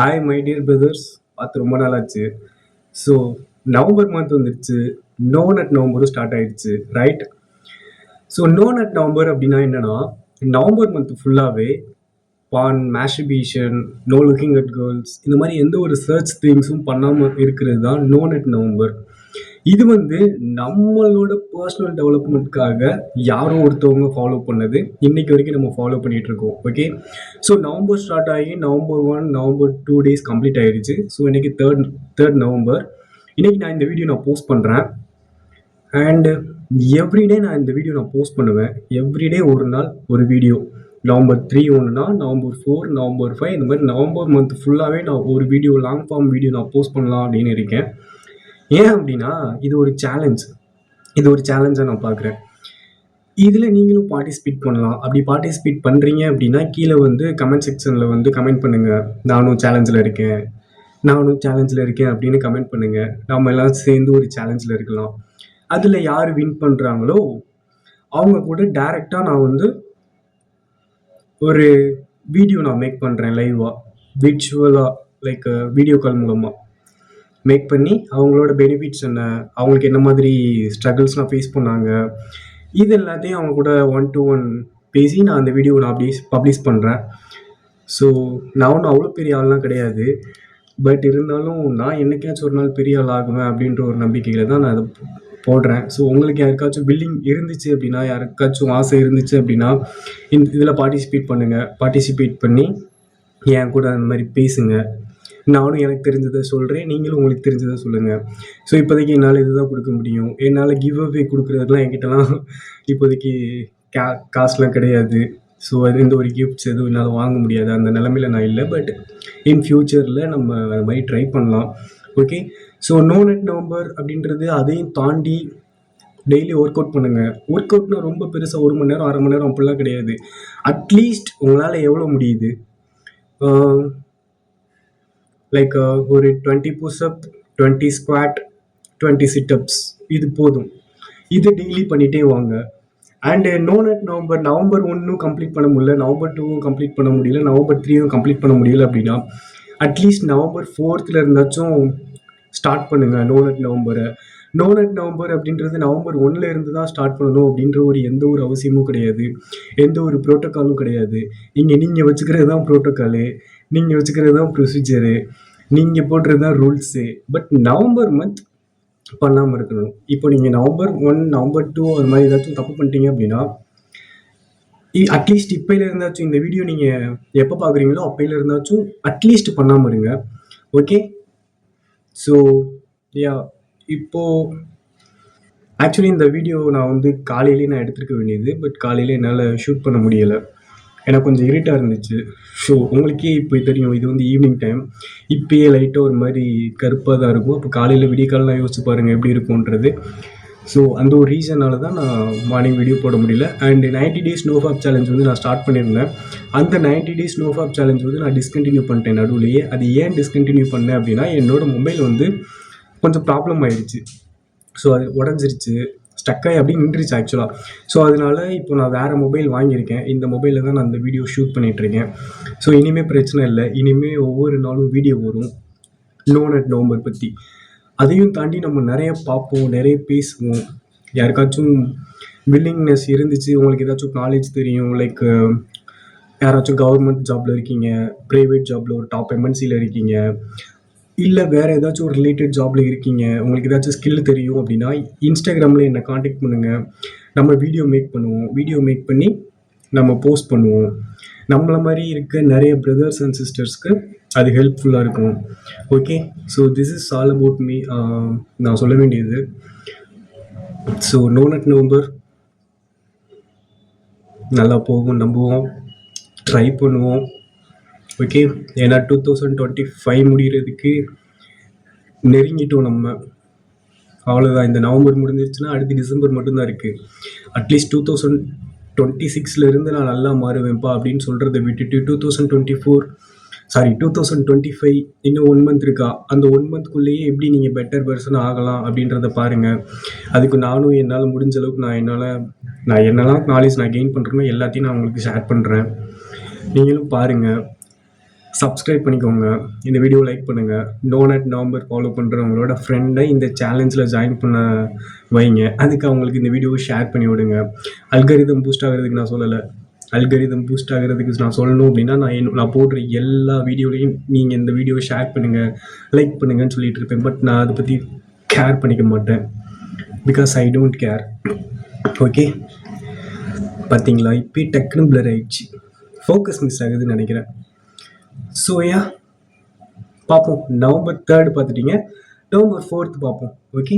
Hi my dear brothers, பார்த்து ரொம்ப நாள் ஆச்சு. ஸோ நவம்பர் மந்த் வந்துடுச்சு. நோ நட் நவம்பரும் ஸ்டார்ட் ஆயிடுச்சு, right? So no nut November அப்படின்னா என்னன்னா, நவம்பர் மந்த் ஃபுல்லாகவே porn, masturbation, no looking at girls, இந்த மாதிரி எந்த ஒரு சர்ச் திங்ஸும் பண்ணாமல் இருக்கிறது தான் நோ நட் நவம்பர். இது வந்து நம்மளோட பர்சனல் டெவலப்மெண்ட்காக யாரோ ஒருத்தவங்க ஃபாலோ பண்ணது, இன்னைக்கு வரைக்கும் நம்ம ஃபாலோ பண்ணிட்டு இருக்கோம். ஓகே, ஸோ நவம்பர் ஸ்டார்ட் ஆகி நவம்பர் 1, நவம்பர் 2 டேஸ் கம்ப்ளீட் ஆயிடுச்சு. ஸோ இன்னைக்கு தேர்ட் நவம்பர். இன்னைக்கு நான் இந்த வீடியோ போஸ்ட் பண்ணுறேன். அண்ட் எவ்ரிடே நான் இந்த வீடியோ போஸ்ட் பண்ணுவேன். எவ்ரிடே ஒரு நாள் ஒரு வீடியோ. நவம்பர் 3 ஒன்றுனா, நவம்பர் 4, நவம்பர் 5, இந்த மாதிரி நவம்பர் மந்த் ஃபுல்லாகவே நான் ஒரு வீடியோ, லாங் ஃபார்ம் வீடியோ நான் போஸ்ட் பண்ணலாம் அப்படின்னு இருக்கேன். ஏன் அப்படின்னா, இது ஒரு சேலஞ்சாக நான் பார்க்குறேன். இதில் நீங்களும் பார்ட்டிசிபேட் பண்ணலாம். அப்படி பார்ட்டிசிபேட் பண்ணுறீங்க அப்படின்னா கீழே வந்து கமெண்ட் செக்ஷனில் வந்து கமெண்ட் பண்ணுங்கள், நானும் சேலஞ்சில் இருக்கேன் அப்படின்னு கமெண்ட் பண்ணுங்கள். நம்ம எல்லாம் சேர்ந்து ஒரு சேலஞ்சில் இருக்கலாம். அதில் யார் வின் பண்ணுறாங்களோ அவங்க கூட டைரெக்டாக நான் வந்து ஒரு வீடியோ நான் மேக் பண்ணுறேன், லைவாக, விர்ச்சுவலாக, லைக் வீடியோ கால் மூலமாக மேக் பண்ணி அவங்களோட பெனிஃபிட்ஸ் என்ன, அவங்களுக்கு என்ன மாதிரி ஸ்ட்ரகிள்ஸ்லாம் ஃபேஸ் பண்ணாங்க, இது எல்லாத்தையும் அவங்க கூட 1-to-1 பேசி நான் அந்த வீடியோ நான் அப்படியே பப்ளிஷ் பண்ணுறேன். ஸோ நான் ஒன்றும் அவ்வளோ பெரிய ஆள்லாம் கிடையாது. பட் இருந்தாலும் நான் என்னைக்காச்சும் ஒரு நாள் பெரிய ஆள் ஆகுவேன் அப்படின்ற ஒரு நம்பிக்கையில் தான் நான் அதை போடுறேன். ஸோ உங்களுக்கு யாருக்காச்சும் பில்லிங் இருந்துச்சு அப்படின்னா, யாருக்காச்சும் ஆசை இருந்துச்சு அப்படின்னா, இதில் பார்ட்டிசிபேட் பண்ணி என் கூட அந்த மாதிரி பேசுங்க. நானும் எனக்கு தெரிஞ்சதை சொல்கிறேன், நீங்களும் உங்களுக்கு தெரிஞ்சதை சொல்லுங்கள். ஸோ இப்போதைக்கு என்னால் இதுதான் கொடுக்க முடியும். என்னால் கிவ் அவே கொடுக்குறதுலாம் என்கிட்டலாம் இப்போதைக்கு காசுலாம் கிடையாது. ஸோ அது இந்த ஒரு கிஃப்ட்ஸ் எதுவும் என்னால் வாங்க முடியாது, அந்த நிலமையில நான் இல்லை. பட் இன் ஃப்யூச்சரில் நம்ம அது மாதிரி ட்ரை பண்ணலாம். Okay, so no nut November அப்படின்றது அதையும் தாண்டி டெய்லி ஒர்க் அவுட் பண்ணுங்கள். ஒர்க் அவுட்னா ரொம்ப பெருசாக 1 மணி நேரம் 1/2 மணி நேரம் அப்படிலாம் கிடையாது. அட்லீஸ்ட் உங்களால் எவ்வளோ முடியுது, லைக் ஒரு 20 புஷ்அப், 20 ஸ்குவாட், 20 சிட்டப்ஸ், இது போதும். இது டெய்லி பண்ணிகிட்டே வாங்க. And no nut November 1 complete பண்ண முடியல, நவம்பர் 2 கம்ப்ளீட் பண்ண முடியல, நவம்பர் 3 கம்ப்ளீட் பண்ண முடியல அப்படின்னா அட்லீஸ்ட் நவம்பர் 4 இருந்தாச்சும் ஸ்டார்ட் பண்ணுங்கள் நோ நட் நவம்பரை. நோ நட் நவம்பர் அப்படின்றது நவம்பர் 1 இருந்து தான் ஸ்டார்ட் பண்ணணும் அப்படின்ற எந்த ஒரு அவசியமும் கிடையாது, எந்த ஒரு ப்ரோட்டோக்காலும் கிடையாது. நீங்கள் வச்சுக்கிறது தான் ப்ரோட்டோக்காலு, நீங்கள் வச்சுக்கிறது தான் ப்ரொசீஜரு, நீங்கள் போடுறது தான் ரூல்ஸு. பட் நவம்பர் மந்த் பண்ணாமல் இருக்கணும். இப்போ நீங்கள் நவம்பர் 1, நவம்பர் 2 அது மாதிரி ஏதாச்சும் தப்பு பண்ணிட்டீங்க அப்படின்னா, அட்லீஸ்ட் இப்போல இருந்தாச்சும், இந்த வீடியோ நீங்கள் எப்போ பார்க்குறீங்களோ அப்போல இருந்தாச்சும் அட்லீஸ்ட் பண்ணாமல் இருங்க. ஓகே, ஸோ யா, இப்போது ஆக்சுவலி இந்த வீடியோ நான் வந்து காலையிலேயே நான் எடுத்துருக்க வேண்டியது. பட் காலையில் என்னால் ஷூட் பண்ண முடியலை, எனக்கு கொஞ்சம் இருட்டாக இருந்துச்சு. ஸோ உங்களுக்கே இப்போ தெரியும், இது வந்து ஈவினிங் டைம், இப்போயே லைட்டாக ஒரு மாதிரி கருப்பாக தான் இருக்கும். இப்போ காலையில் விடிய காலெலாம் யோசிச்சு பாருங்கள் எப்படி இருக்கும்ன்றது. ஸோ அந்த ஒரு ரீசனால் தான் நான் மார்னிங் வீடியோ போட முடியல. அண்ட் 90 டேஸ் நோஃபாப் சேலஞ்ச் வந்து நான் ஸ்டார்ட் பண்ணியிருந்தேன். அந்த 90 டேஸ் நோஃபாப் சேலஞ்ச் வந்து நான் டிஸ்கண்டினியூ பண்ணிட்டேன் நடுவுலையே. அது ஏன் டிஸ்கண்டினியூ பண்ணேன் அப்படின்னா, என்னோடய மொபைல் வந்து கொஞ்சம் ப்ராப்ளம் ஆயிடுச்சு. ஸோ அது உடஞ்சிருச்சு, ஸ்டக்காகி அப்படி நின்றுச்சு ஆக்சுவலாக. ஸோ அதனால இப்போ நான் வேறு மொபைல் வாங்கியிருக்கேன். இந்த மொபைலில் தான் நான் அந்த வீடியோ ஷூட் பண்ணிகிட்ருக்கேன். ஸோ இனிமேல் பிரச்சனை இல்லை, இனிமேல் ஒவ்வொரு நாளும் வீடியோ வரும் நோ நட் நவம்பர் பற்றி. அதையும் தாண்டி நம்ம நிறைய பார்ப்போம், நிறைய பேசுவோம். யாருக்காச்சும் வில்லிங்னஸ் இருந்துச்சு, உங்களுக்கு ஏதாச்சும் நாலேஜ் தெரியும், லைக் யாராச்சும் கவர்மெண்ட் ஜாபில் இருக்கீங்க, ப்ரைவேட் ஜாபில் ஒரு டாப் எம்என்சியில் இருக்கீங்க, இல்லை வேறு ஏதாச்சும் ஒரு ரிலேட்டட் ஜாபில் இருக்கீங்க, உங்களுக்கு ஏதாச்சும் ஸ்கில் தெரியும் அப்படின்னா இன்ஸ்டாகிராமில் என்னை காண்டாக்ட் பண்ணுங்கள். நம்ம வீடியோ மேக் பண்ணி நம்ம போஸ்ட் பண்ணுவோம். நம்மளை மாதிரி இருக்க நிறைய பிரதர்ஸ் அண்ட் சிஸ்டர்ஸ்க்கு அது ஹெல்ப்ஃபுல்லாக இருக்கும். Okay, so this is all about me. நான் சொல்ல வேண்டியது. ஸோ நோ நட் நவம்பர் நல்லா போகும், நம்புவோம், ட்ரை பண்ணுவோம். ஓகே, ஏன்னா 2025 முடிகிறதுக்கு நெருங்கிட்டோம் நம்ம. அவ்வளோதான், இந்த நவம்பர் முடிஞ்சிருச்சுன்னா அடுத்து டிசம்பர் மட்டும்தான் இருக்குது. அட்லீஸ்ட் 2026 நான் நல்லா மாறுவேன்ப்பா அப்படின்னு சொல்கிறத விட்டுட்டு 2025 இன்னும் 1 மந்த் இருக்கா, அந்த 1 மந்த்குள்ளேயே எப்படி நீங்கள் பெட்டர் பர்சன் ஆகலாம் அப்படின்றத பாருங்கள். அதுக்கு நானும் என்னால் முடிஞ்ச அளவுக்கு நான் என்னெல்லாம் நாலேஜ் நான் கெயின் பண்ணுறேனோ எல்லாத்தையும் நான் உங்களுக்கு ஷேர் பண்ணுறேன். நீங்களும் பாருங்கள். சப்ஸ்கிரைப் பண்ணிக்கோங்க. இந்த வீடியோ லைக் பண்ணுங்கள். டோனட் நவம்பர் ஃபாலோ பண்ணுறவங்களோட ஃப்ரெண்டை இந்த சேலஞ்சில் ஜாயின் பண்ண வைங்க. அதுக்கு அவங்களுக்கு இந்த வீடியோவை ஷேர் பண்ணி விடுங்க. அல்காரிதம் பூஸ்ட் ஆகிறதுக்கு நான் சொல்லலை. அல்காரிதம் பூஸ்ட் ஆகிறதுக்கு நான் சொல்லணும் அப்படின்னா நான் போடுற எல்லா வீடியோலையும் நீங்கள் இந்த வீடியோவை ஷேர் பண்ணுங்கள், லைக் பண்ணுங்கன்னு சொல்லிட்டு இருப்பேன். பட் நான் அதை பற்றி கேர் பண்ணிக்க மாட்டேன். Because I don't care. Okay, பார்த்தீங்களா, இப்போ டக்குன்னு பிளர் ஆயிடுச்சு. ஃபோக்கஸ் மிஸ் ஆகுதுன்னு நினைக்கிறேன். ஸோ யா, பார்ப்போம். நவம்பர் 3 பார்த்துட்டீங்க, நவம்பர் 4 பார்ப்போம். ஓகே.